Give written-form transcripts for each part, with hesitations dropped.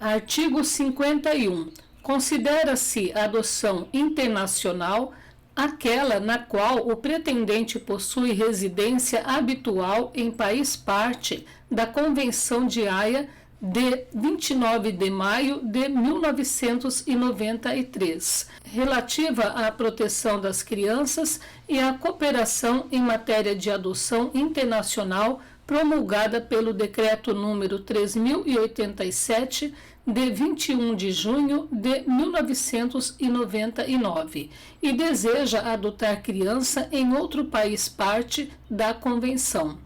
Artigo 51. Considera-se adoção internacional aquela na qual o pretendente possui residência habitual em país parte da Convenção de Haia de 29 de maio de 1993, relativa à proteção das crianças e à cooperação em matéria de adoção internacional, promulgada pelo Decreto número 3087, de 21 de junho de 1999, e deseja adotar criança em outro país parte da Convenção.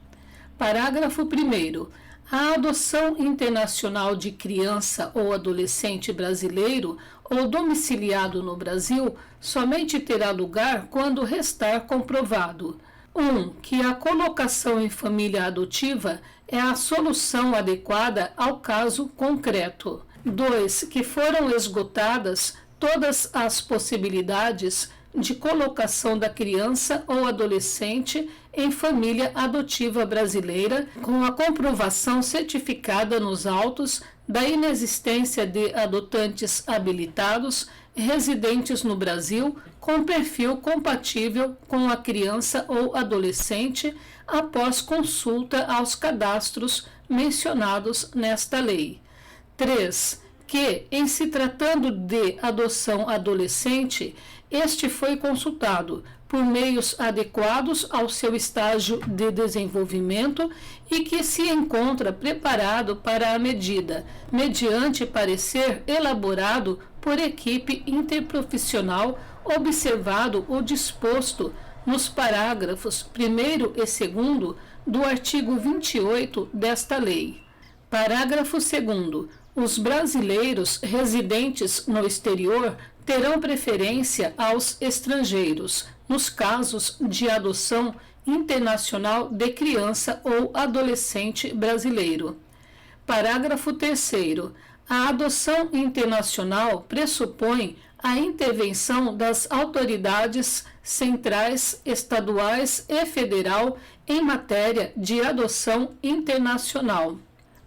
Parágrafo 1º. A adoção internacional de criança ou adolescente brasileiro ou domiciliado no Brasil somente terá lugar quando restar comprovado: 1. Que a colocação em família adotiva é a solução adequada ao caso concreto. 2. Que foram esgotadas todas as possibilidades de colocação da criança ou adolescente em família adotiva brasileira, com a comprovação certificada nos autos da inexistência de adotantes habilitados residentes no Brasil com perfil compatível com a criança ou adolescente, após consulta aos cadastros mencionados nesta lei. 3. Que, em se tratando de adoção adolescente, este foi consultado por meios adequados ao seu estágio de desenvolvimento e que se encontra preparado para a medida, mediante parecer elaborado por equipe interprofissional, observado o disposto nos parágrafos 1º e 2º do artigo 28 desta lei. Parágrafo 2º. Os brasileiros residentes no exterior terão preferência aos estrangeiros, nos casos de adoção internacional de criança ou adolescente brasileiro. Parágrafo 3º. A adoção internacional pressupõe a intervenção das autoridades centrais, estaduais e federal em matéria de adoção internacional.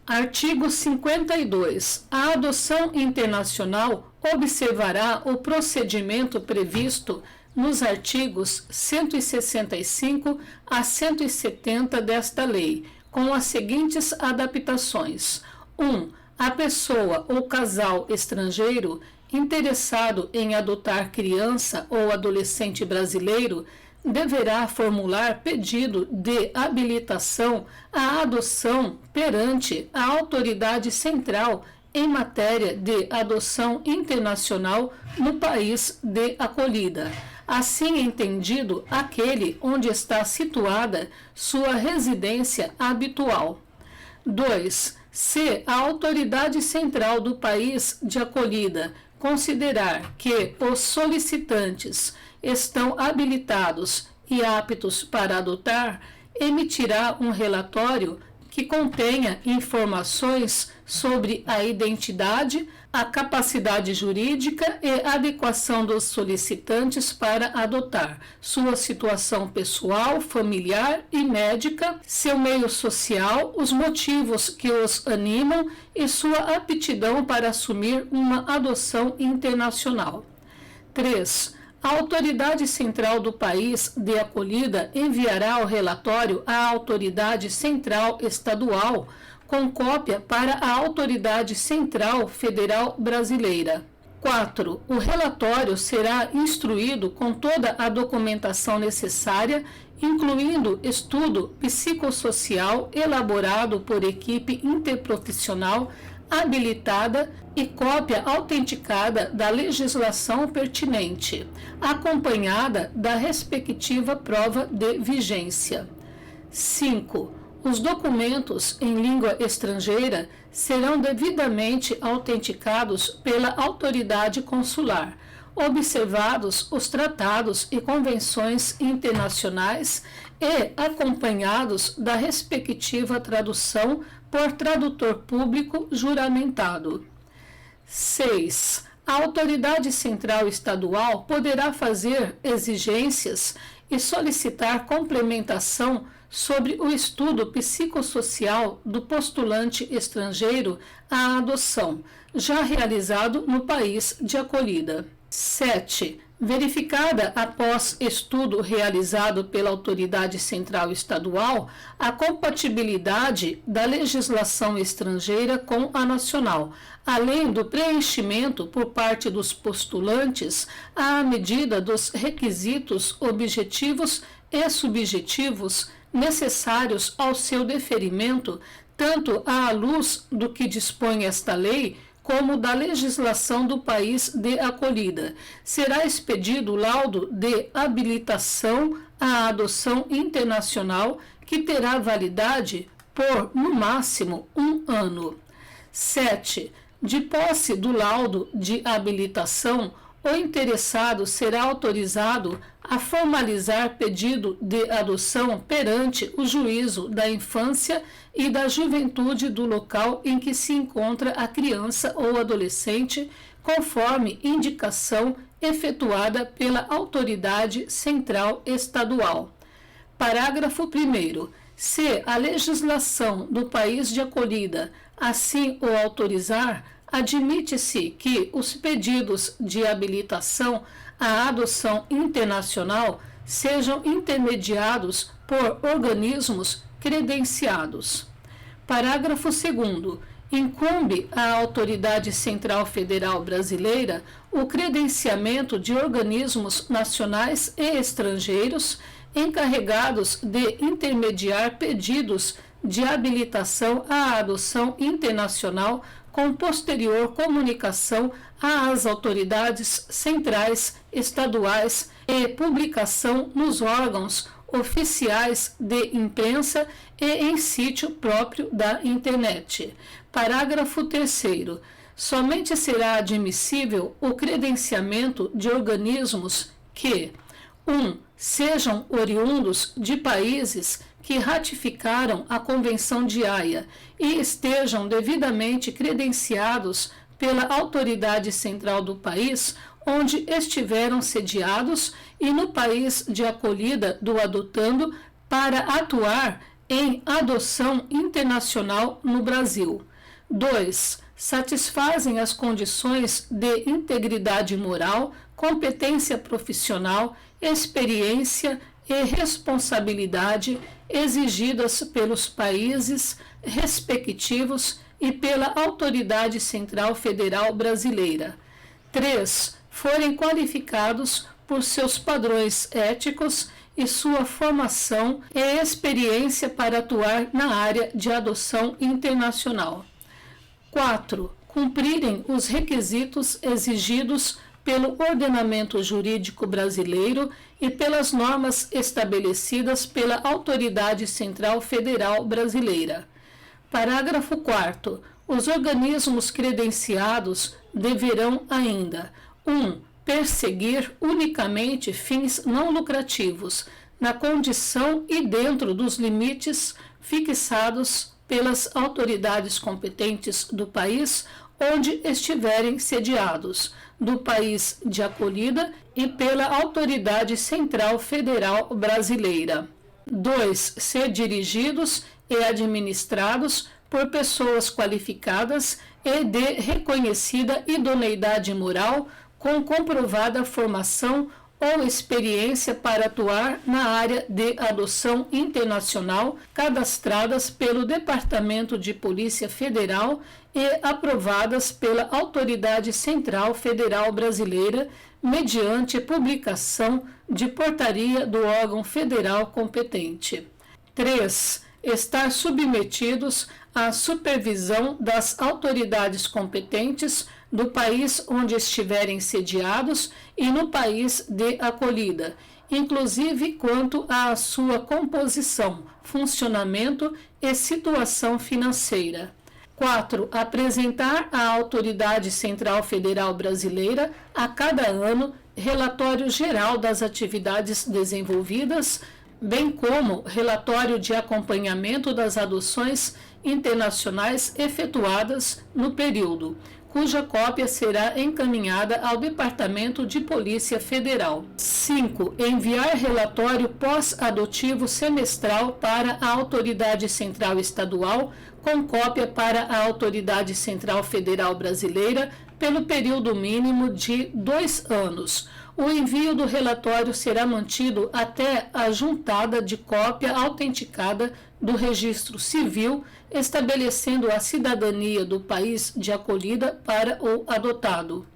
Artigo 52. A adoção internacional observará o procedimento previsto nos artigos 165 a 170 desta lei, com as seguintes adaptações: 1. A pessoa ou casal estrangeiro interessado em adotar criança ou adolescente brasileiro deverá formular pedido de habilitação à adoção perante a autoridade central em matéria de adoção internacional no país de acolhida, assim entendido aquele onde está situada sua residência habitual. 2. Se a autoridade central do país de acolhida considerar que os solicitantes estão habilitados e aptos para adotar, emitirá um relatório que contenha informações sobre a identidade, a capacidade jurídica e adequação dos solicitantes para adotar, sua situação pessoal, familiar e médica, seu meio social, os motivos que os animam e sua aptidão para assumir uma adoção internacional. 3. A autoridade central do país de acolhida enviará o relatório à autoridade central estadual, com cópia para a autoridade central federal brasileira. 4. O relatório será instruído com toda a documentação necessária, incluindo estudo psicossocial elaborado por equipe interprofissional habilitada e cópia autenticada da legislação pertinente, acompanhada da respectiva prova de vigência. 5. Os documentos em língua estrangeira serão devidamente autenticados pela autoridade consular, observados os tratados e convenções internacionais e acompanhados da respectiva tradução por tradutor público juramentado. 6. A autoridade central estadual poderá fazer exigências e solicitar complementação sobre o estudo psicossocial do postulante estrangeiro à adoção, já realizado no país de acolhida. 7. Verificada após estudo realizado pela autoridade central estadual a compatibilidade da legislação estrangeira com a nacional, além do preenchimento por parte dos postulantes à medida dos requisitos objetivos e subjetivos necessários ao seu deferimento, tanto à luz do que dispõe esta lei, como da legislação do país de acolhida, será expedido laudo de habilitação à adoção internacional, que terá validade por, no máximo, 1 ano. 7. De posse do laudo de habilitação, o interessado será autorizado a formalizar pedido de adoção perante o juízo da infância e da juventude do local em que se encontra a criança ou adolescente, conforme indicação efetuada pela autoridade central estadual. Parágrafo 1º. Se a legislação do país de acolhida assim o autorizar, admite-se que os pedidos de habilitação à adoção internacional sejam intermediados por organismos credenciados. Parágrafo 2º. Incumbe à Autoridade Central Federal Brasileira o credenciamento de organismos nacionais e estrangeiros encarregados de intermediar pedidos de habilitação à adoção internacional com posterior comunicação às autoridades centrais, estaduais e publicação nos órgãos oficiais de imprensa e em sítio próprio da internet. Parágrafo 3º. Somente será admissível o credenciamento de organismos que 1. Sejam oriundos de países que ratificaram a Convenção de Haia e estejam devidamente credenciados pela autoridade central do país onde estiveram sediados e no país de acolhida do adotando para atuar em adoção internacional no Brasil. 2. Satisfazem as condições de integridade moral, competência profissional, experiência e responsabilidade exigidas pelos países respectivos e pela Autoridade Central Federal Brasileira. 3. Forem qualificados por seus padrões éticos e sua formação e experiência para atuar na área de adoção internacional. 4. Cumprirem os requisitos exigidos pelo ordenamento jurídico brasileiro e pelas normas estabelecidas pela Autoridade Central Federal Brasileira. Parágrafo 4º. Os organismos credenciados deverão ainda 1. Perseguir unicamente fins não lucrativos, na condição e dentro dos limites fixados pelas autoridades competentes do país onde estiverem sediados, do país de acolhida e pela Autoridade Central Federal Brasileira. 2. Ser dirigidos e administrados por pessoas qualificadas e de reconhecida idoneidade moral, com comprovada formação ou experiência para atuar na área de adoção internacional, cadastradas pelo Departamento de Polícia Federal e aprovadas pela Autoridade Central Federal Brasileira, mediante publicação de portaria do órgão federal competente. 3. Estar submetidos à supervisão das autoridades competentes do país onde estiverem sediados e no país de acolhida, inclusive quanto à sua composição, funcionamento e situação financeira. 4. Apresentar à Autoridade Central Federal Brasileira, a cada ano, relatório geral das atividades desenvolvidas, bem como relatório de acompanhamento das adoções internacionais efetuadas no período, cuja cópia será encaminhada ao Departamento de Polícia Federal. 5. Enviar relatório pós-adotivo semestral para a Autoridade Central Estadual, com cópia para a Autoridade Central Federal Brasileira, pelo período mínimo de 2 anos. O envio do relatório será mantido até a juntada de cópia autenticada do registro civil, estabelecendo a cidadania do país de acolhida para o adotado.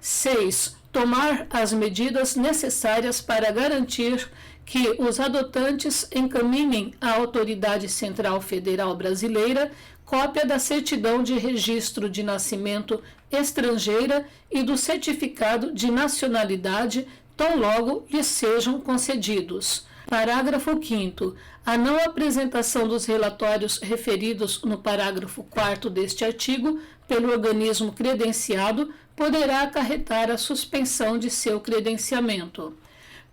6. Tomar as medidas necessárias para garantir que os adotantes encaminhem à Autoridade Central Federal Brasileira cópia da certidão de registro de nascimento estrangeira e do certificado de nacionalidade, tão logo lhes sejam concedidos. Parágrafo 5º. A não apresentação dos relatórios referidos no parágrafo 4º deste artigo pelo organismo credenciado poderá acarretar a suspensão de seu credenciamento.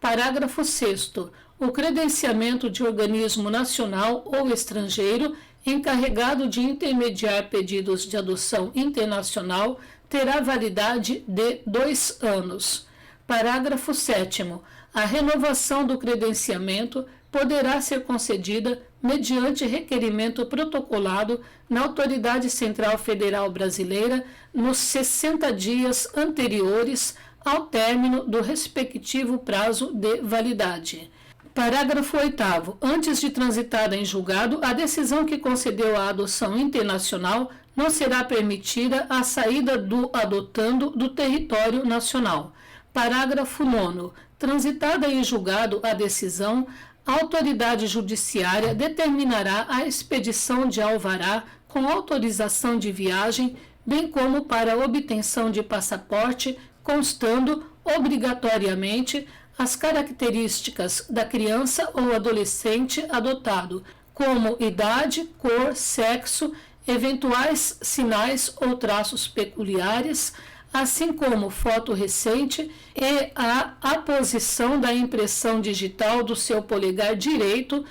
Parágrafo 6º. O credenciamento de organismo nacional ou estrangeiro encarregado de intermediar pedidos de adoção internacional terá validade de 2 anos. Parágrafo 7º. A renovação do credenciamento poderá ser concedida mediante requerimento protocolado na Autoridade Central Federal Brasileira nos 60 dias anteriores ao término do respectivo prazo de validade. Parágrafo 8º. Antes de transitada em julgado, a decisão que concedeu a adoção internacional não será permitida a saída do adotando do território nacional. Parágrafo 9º. Transitada em julgado a decisão, a autoridade judiciária determinará a expedição de alvará com autorização de viagem, bem como para obtenção de passaporte, constando obrigatoriamente as características da criança ou adolescente adotado, como idade, cor, sexo, eventuais sinais ou traços peculiares, assim como foto recente e a aposição da impressão digital do seu polegar direito,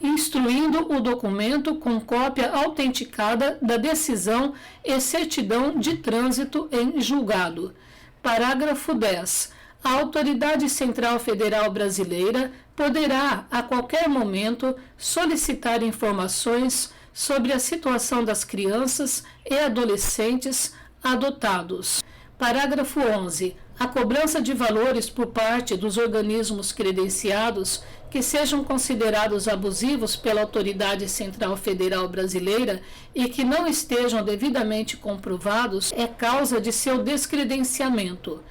instruindo o documento com cópia autenticada da decisão e certidão de trânsito em julgado. Parágrafo 10. A Autoridade Central Federal Brasileira poderá, a qualquer momento, solicitar informações sobre a situação das crianças e adolescentes adotados. Parágrafo 11. A cobrança de valores por parte dos organismos credenciados que sejam considerados abusivos pela Autoridade Central Federal Brasileira e que não estejam devidamente comprovados é causa de seu descredenciamento.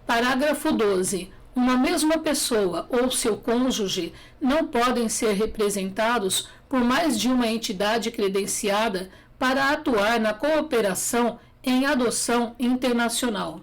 Parágrafo 12. Uma mesma pessoa ou seu cônjuge não podem ser representados por mais de uma entidade credenciada para atuar na cooperação em adoção internacional.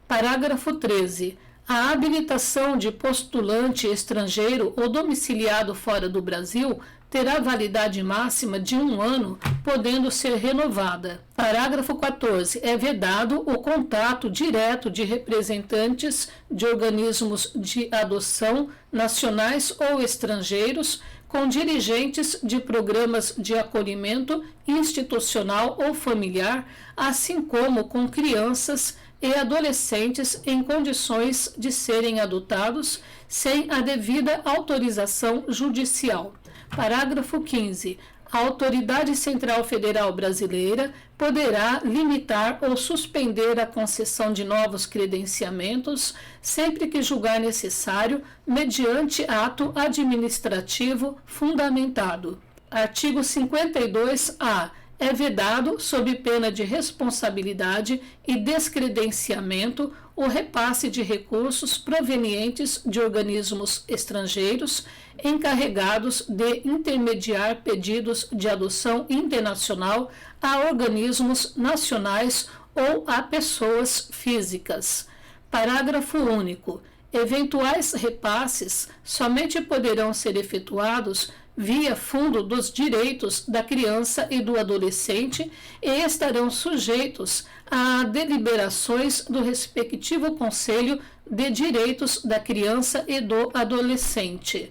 Parágrafo 13. A habilitação de postulante estrangeiro ou domiciliado fora do Brasil terá validade máxima de 1 ano, podendo ser renovada. Parágrafo 14. É vedado o contato direto de representantes de organismos de adoção, nacionais ou estrangeiros, com dirigentes de programas de acolhimento institucional ou familiar, assim como com crianças e adolescentes em condições de serem adotados sem a devida autorização judicial. Parágrafo 15. A Autoridade Central Federal Brasileira poderá limitar ou suspender a concessão de novos credenciamentos sempre que julgar necessário, mediante ato administrativo fundamentado. Artigo 52-A. É vedado, sob pena de responsabilidade e descredenciamento, o repasse de recursos provenientes de organismos estrangeiros encarregados de intermediar pedidos de adoção internacional a organismos nacionais ou a pessoas físicas. Parágrafo único. Eventuais repasses somente poderão ser efetuados via Fundo dos Direitos da Criança e do Adolescente e estarão sujeitos a deliberações do respectivo Conselho de Direitos da Criança e do Adolescente.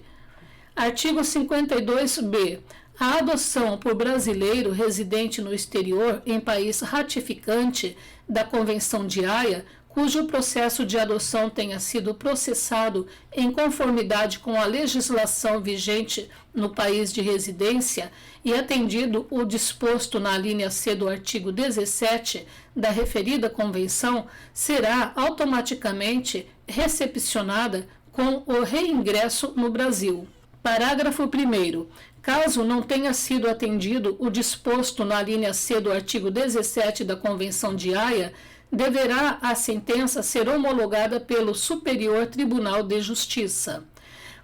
Artigo 52-B. A adoção por brasileiro residente no exterior em país ratificante da Convenção de Haia, cujo processo de adoção tenha sido processado em conformidade com a legislação vigente no país de residência e atendido o disposto na linha C do artigo 17 da referida convenção, será automaticamente recepcionada com o reingresso no Brasil. Parágrafo 1º. Caso não tenha sido atendido o disposto na linha C do artigo 17 da Convenção de Haia, deverá a sentença ser homologada pelo Superior Tribunal de Justiça.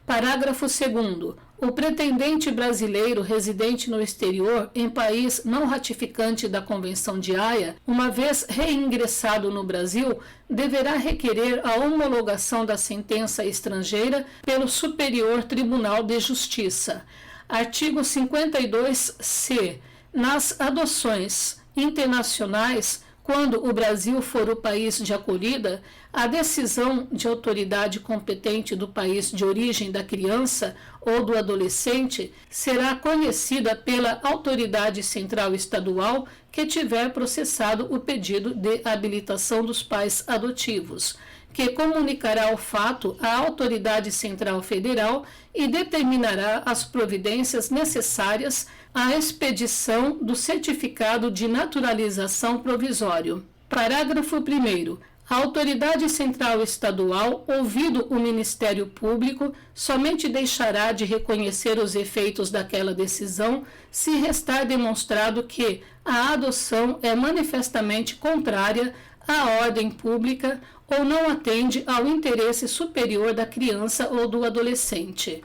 Parágrafo 2º. O pretendente brasileiro residente no exterior em país não ratificante da Convenção de Haia, uma vez reingressado no Brasil, deverá requerer a homologação da sentença estrangeira pelo Superior Tribunal de Justiça. Artigo 52-C. Nas adoções internacionais, quando o Brasil for o país de acolhida, a decisão de autoridade competente do país de origem da criança ou do adolescente será conhecida pela autoridade central estadual que tiver processado o pedido de habilitação dos pais adotivos, que comunicará o fato à autoridade central federal e determinará as providências necessárias à expedição do certificado de naturalização provisório. Parágrafo 1º. A autoridade central estadual, ouvido o Ministério Público, somente deixará de reconhecer os efeitos daquela decisão se restar demonstrado que a adoção é manifestamente contrária à ordem pública ou não atende ao interesse superior da criança ou do adolescente.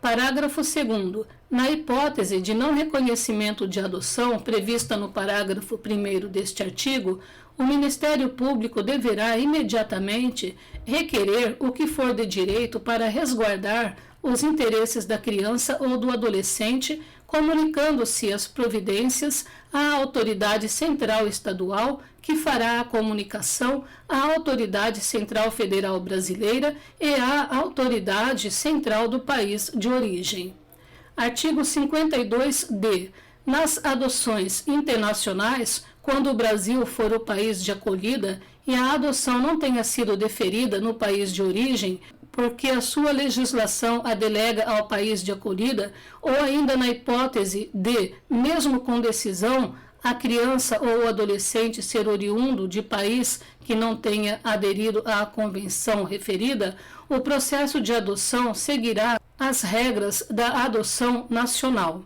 Parágrafo 2º. Na hipótese de não reconhecimento de adoção prevista no parágrafo 1º deste artigo, o Ministério Público deverá imediatamente requerer o que for de direito para resguardar os interesses da criança ou do adolescente, comunicando-se as providências à autoridade central estadual, que fará a comunicação à autoridade central federal brasileira e à autoridade central do país de origem. Artigo 52-D. Nas adoções internacionais, quando o Brasil for o país de acolhida e a adoção não tenha sido deferida no país de origem, porque a sua legislação a delega ao país de acolhida, ou ainda na hipótese de, mesmo com decisão, a criança ou o adolescente ser oriundo de país que não tenha aderido à convenção referida, o processo de adoção seguirá as regras da adoção nacional.